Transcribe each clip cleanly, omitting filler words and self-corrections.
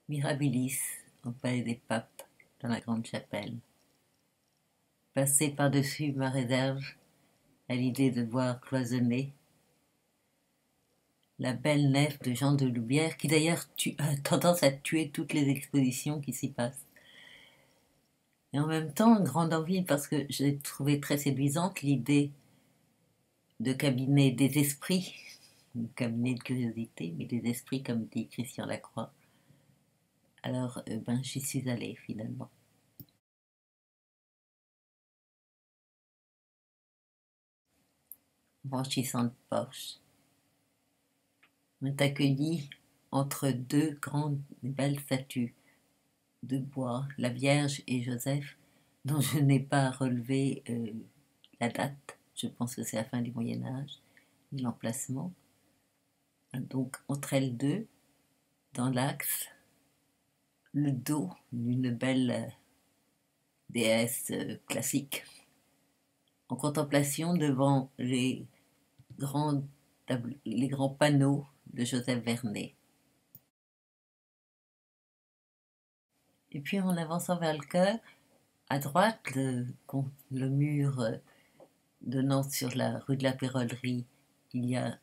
Mirabilis, au palais des papes, dans la grande chapelle. Passer par-dessus ma réserve à l'idée de voir cloisonner la belle nef de Jean de Loubière, qui d'ailleurs a tendance à tuer toutes les expositions qui s'y passent. Et en même temps, une grande envie, parce que j'ai trouvé très séduisante l'idée de cabinet des esprits, un cabinet de curiosité, mais des esprits, comme dit Christian Lacroix. Alors, j'y suis allée finalement. Franchissant le porche, on est accueilli entre deux grandes et belles statues de bois, la Vierge et Joseph, dont je n'ai pas relevé la date. Je pense que c'est la fin du Moyen Âge, et l'emplacement. Donc entre elles deux, dans l'axe, le dos d'une belle déesse classique, en contemplation devant les grands panneaux de Joseph Vernet. Et puis en avançant vers le chœur, à droite, le mur donnant sur la rue de la Pérollerie, il y a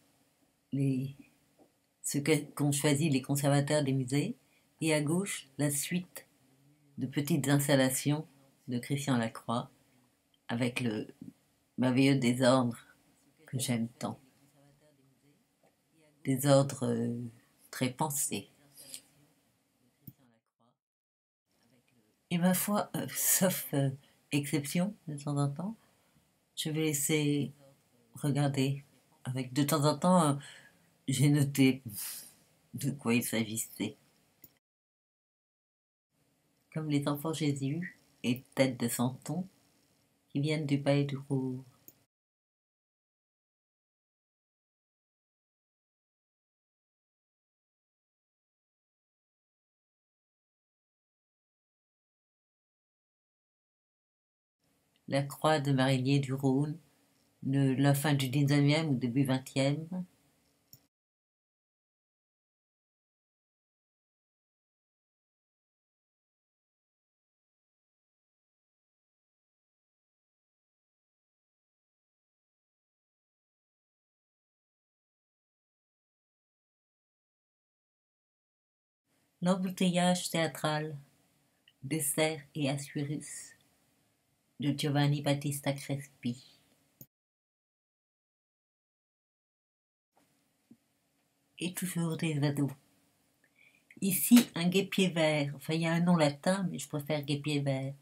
ce qu'ont choisi les conservateurs des musées, et à gauche, la suite de petites installations de Christian Lacroix, avec le merveilleux désordre que j'aime tant. Désordre très pensé. Et ma foi, sauf exception de temps en temps, je vais laisser regarder. Avec de temps en temps, j'ai noté de quoi il s'agissait. Comme les enfants Jésus et tête de Santon qui viennent du palais du Rouvre. La croix de Marigné du Rhône, de la fin du 19e ou début 20e. L'embouteillage théâtral d'Esther et Assuérus de Giovanni Battista Crespi. Et toujours des oiseaux. Ici, un guépier vert, enfin il y a un nom latin, mais je préfère guépier vert,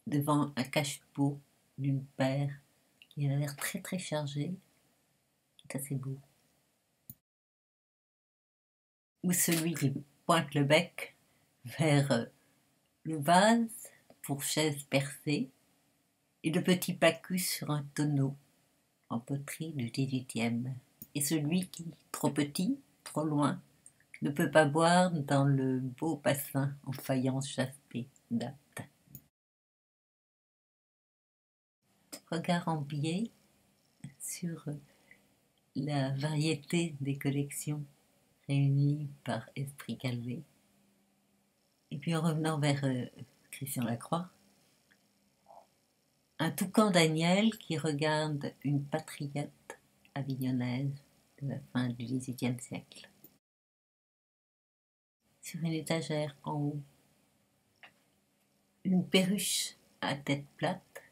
devant un cache-pot d'une paire qui a l'air très très chargé, qui est assez beau. Ou celui qui pointe le bec vers le vase pour chaise percée et le petit Bacchus sur un tonneau en poterie du 18e. Et celui qui, trop petit, trop loin, ne peut pas boire dans le beau bassin en faïence jaspée d'Apt. Regard en biais sur la variété des collections réunies par Esprit Calvé. Et puis en revenant vers Christian Lacroix, un toucan Daniel qui regarde une patriote avignonnaise de la fin du XVIIIe siècle. Sur une étagère en haut, une perruche à tête plate,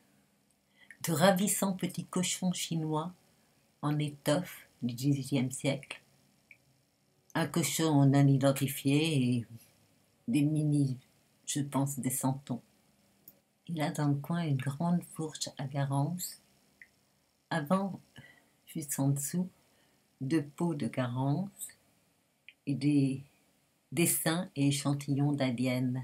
de ravissants petits cochons chinois en étoffe du XVIIIe siècle, un cochon non identifié et des mini, je pense, des santons. Il a dans le coin une grande fourche à garance, avant, juste en dessous, deux pots de garance et des dessins et échantillons d'aliens.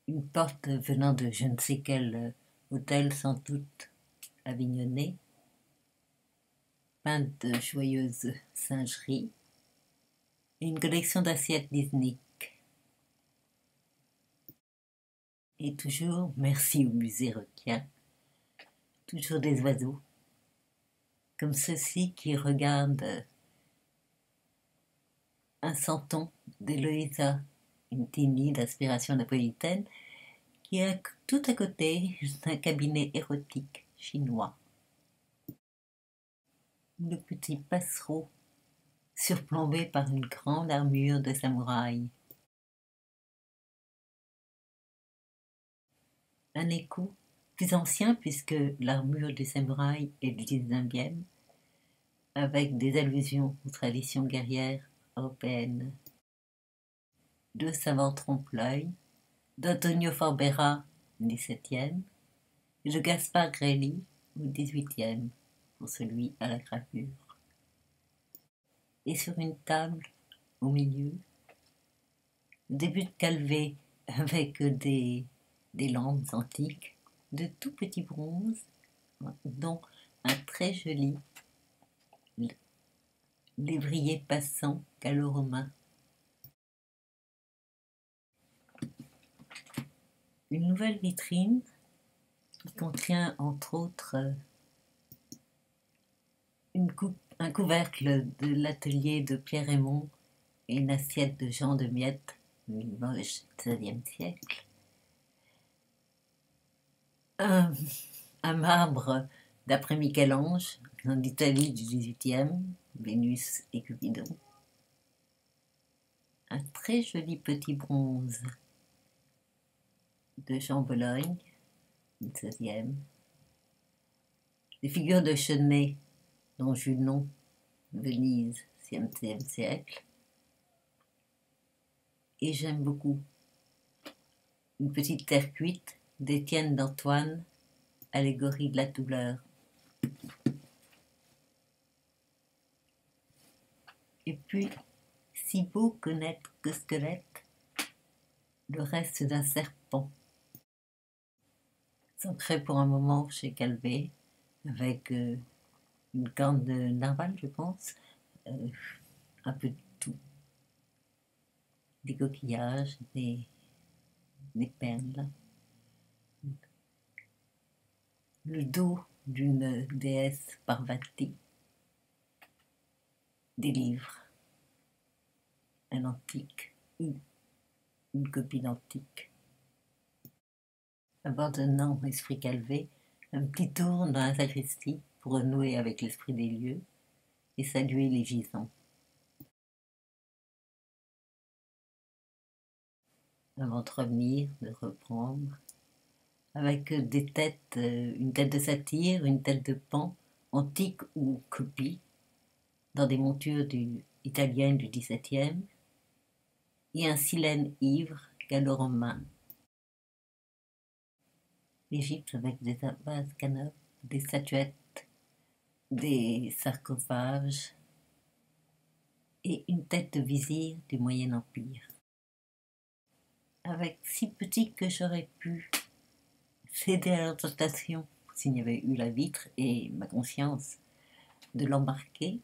Une porte venant de je ne sais quel hôtel sans doute avignonné, peinte de joyeuses singeries, et une collection d'assiettes Disney. Et toujours, merci au musée Requien, toujours des oiseaux, comme ceux-ci qui regardent un santon d'Eloïsa, une tini d'aspiration napolitaine, qui est tout à côté d'un cabinet érotique chinois. Le petit passereau surplombé par une grande armure de samouraï. Un écho plus ancien puisque l'armure du samouraï est du 19e, avec des allusions aux traditions guerrières européennes. Deux savants trompe-l'œil, d'Antonio Forbera, 17e, et de Gaspard Grelli, au 18e, pour celui à la gravure. Et sur une table, au milieu, début de Calvé avec des lampes antiques, de tout petits bronzes, dont un très joli lévrier passant gallo-romain. Une nouvelle vitrine qui contient entre autres un couvercle de l'atelier de Pierre Raymond et une assiette de Jean de Miette, Limoges, XVIe siècle. Un marbre d'après Michel-Ange, en Italie du XVIIIe, Vénus et Cupidon. Un très joli petit bronze de Jean Bologne, XVIe. Des figures de Chenet, dont Junon, Venise, XVIe siècle. Et j'aime beaucoup une petite terre cuite d'Étienne d'Antoine, Allégorie de la douleur. Et puis, si beau que squelette, le reste d'un serpent. S'ancré pour un moment chez Calvé, avec une corne de narval, je pense, un peu de tout. Des coquillages, des perles. Le dos d'une déesse Parvati. Des livres. Un antique, une copie d'antique. Abandonnant l'esprit Calvé, un petit tour dans la sacristie pour renouer avec l'esprit des lieux et saluer les gisants. Avant de revenir, de reprendre, avec des têtes, une tête de satyre, une tête de pan, antique ou copie, dans des montures italiennes du XVIIe, et un silène ivre gallo-romain. L'Égypte avec des vases canopes, des statuettes, des sarcophages et une tête de vizir du Moyen Empire. Avec si petit que j'aurais pu céder à leur tentation s'il n'y avait eu la vitre et ma conscience de l'embarquer,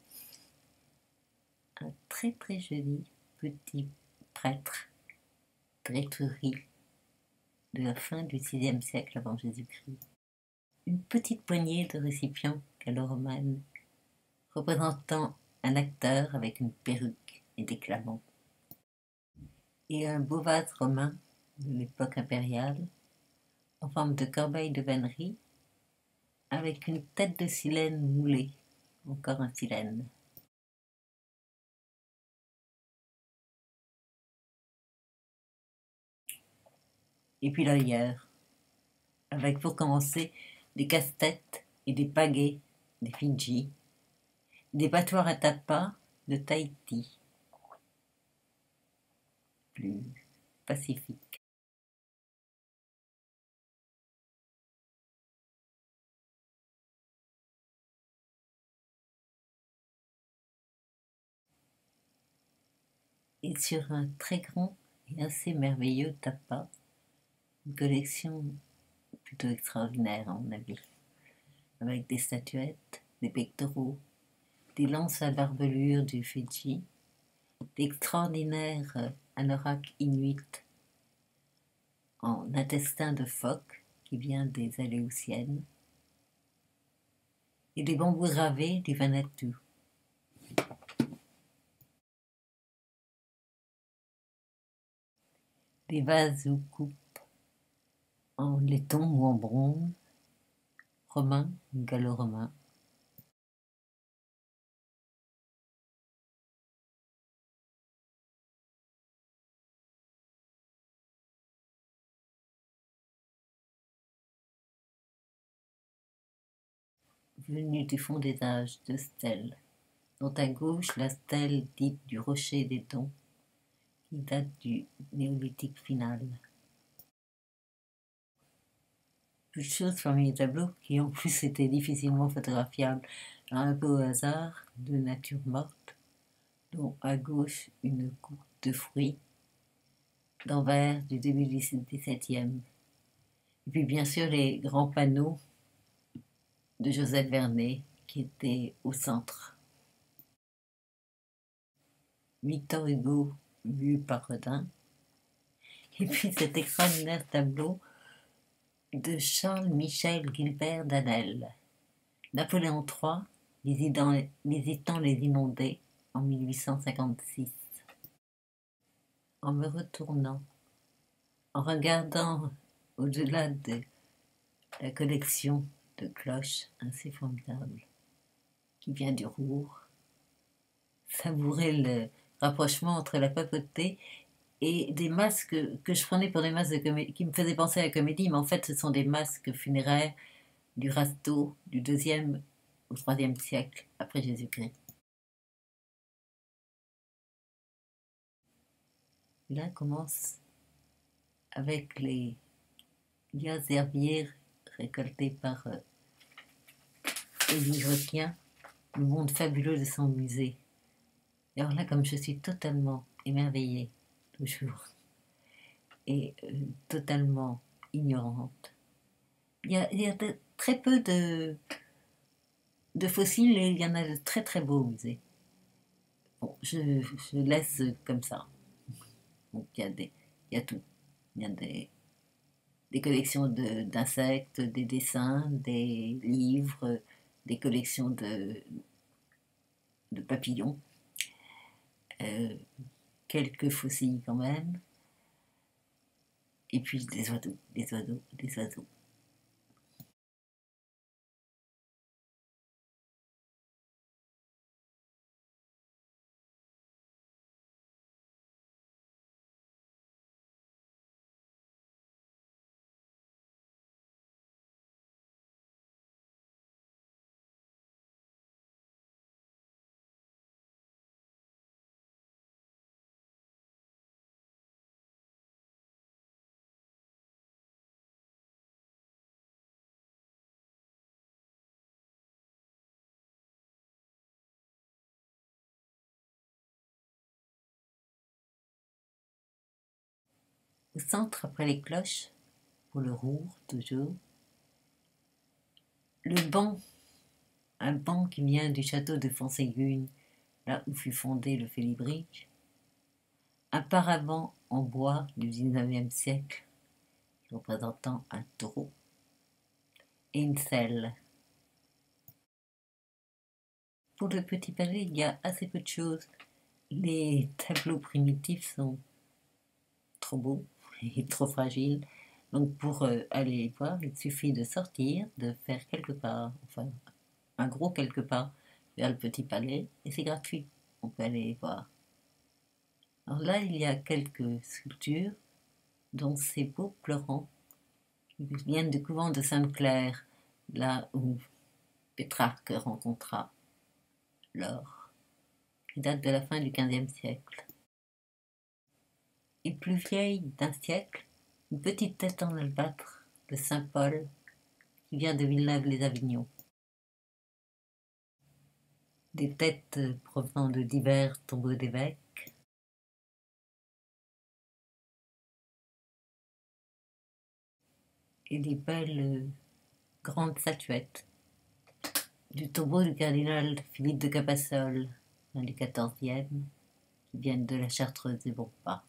un très très joli petit prêtre Grétrurie de la fin du VIe siècle avant Jésus-Christ. Une petite poignée de récipients gallo-romanes représentant un acteur avec une perruque et des clamants. Et un beau vase romain de l'époque impériale en forme de corbeille de vannerie avec une tête de silène moulée, encore un silène. Et puis l'ailleurs, avec pour commencer des casse-têtes et des pagaies des Fidji, des battoirs à tapas de Tahiti, plus pacifique. Et sur un très grand et assez merveilleux tapas, une collection plutôt extraordinaire à mon avis, avec des statuettes, des pectoraux, des lances à barbelure du Fidji, d'extraordinaires anoraks inuits en intestin de phoque qui vient des Aléoutiennes, et des bambous gravés du Vanuatu. des vases ou coupes en laiton ou en bronze, romain ou gallo-romain. Venue du fond des âges, de stèles, dont à gauche la stèle dite du rocher des dons, qui date du néolithique final. Peu de choses parmi les tableaux, qui en plus étaient difficilement photographiables, un peu au hasard, de nature morte, dont à gauche une coupe de fruits d'Anvers du début du XVIIe. Et puis bien sûr les grands panneaux de Joseph Vernet qui étaient au centre. Victor Hugo vu par Rodin. Et puis cet extraordinaire tableau de Charles-Michel Gilbert Danel. Napoléon III visitant les inondés en 1856. En me retournant, en regardant au-delà de la collection de cloches assez formidable qui vient du Roure, savourer le rapprochement entre la papauté et des masques que je prenais pour des masques de comédie, qui me faisaient penser à la comédie, mais en fait ce sont des masques funéraires du Rasto du 2e au 3e siècle après Jésus-Christ. Là commence avec les lias herbiers récoltés par Élie Requien, le monde fabuleux de son musée. Et alors là, comme je suis totalement émerveillée, toujours, et totalement ignorante, il y a très peu de fossiles et il y en a de très très beaux au musée. Bon, je laisse comme ça. Donc il y a tout. Il y a des collections d'insectes, des dessins, des livres, des collections de papillons, euh, quelques fossiles quand même, et puis des oiseaux, des oiseaux, des oiseaux. Au centre, après les cloches, pour le Roure, toujours, le banc, un banc qui vient du château de Fonségugne, là où fut fondé le Félibrige, un paravent en bois du 19e siècle, représentant un taureau, et une selle. Pour le petit palais, il y a assez peu de choses. Les tableaux primitifs sont trop beaux et trop fragiles. Donc pour aller les voir, il suffit de sortir, de faire quelques pas, enfin un gros quelques pas vers le petit palais, et c'est gratuit. On peut aller les voir. Alors là, il y a quelques sculptures, dont ces beaux pleurants qui viennent du couvent de Sainte-Claire, là où Pétrarque rencontra Laure, qui date de la fin du XVe siècle. Et plus vieille d'un siècle, une petite tête en albâtre de Saint Paul qui vient de Villeneuve-les-Avignon. Des têtes provenant de divers tombeaux d'évêques. Et des belles grandes statuettes du tombeau du cardinal Philippe de Capassole, du XIVe, qui viennent de la Chartreuse des Bourbons.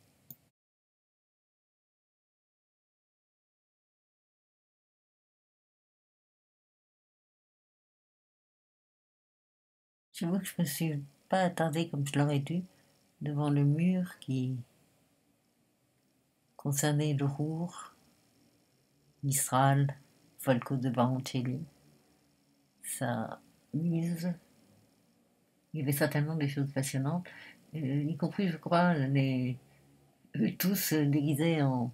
J'avoue que je ne me suis pas attardée comme je l'aurais dû devant le mur qui concernait le Roure, Mistral, Folco de Baroncelli, sa muse. Il y avait certainement des choses passionnantes, y compris, je crois, eux tous déguisés en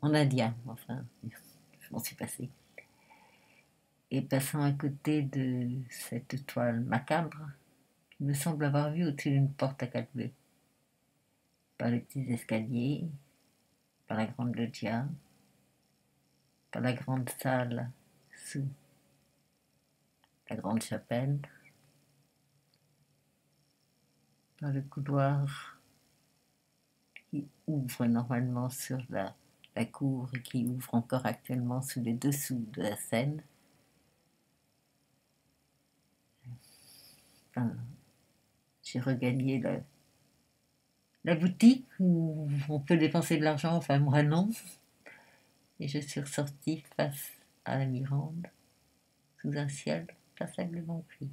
indien. Enfin, je m'en suis passée. Et passant à côté de cette toile macabre, qui me semble avoir vue au-dessus d'une porte à clé, par les petits escaliers, par la grande loggia, par la grande salle sous la grande chapelle, par le couloir qui ouvre normalement sur la cour et qui ouvre encore actuellement sous les dessous de la scène. Enfin, j'ai regagné la boutique où on peut dépenser de l'argent, enfin moi non, et je suis ressortie face à la Mirande, sous un ciel passablement gris.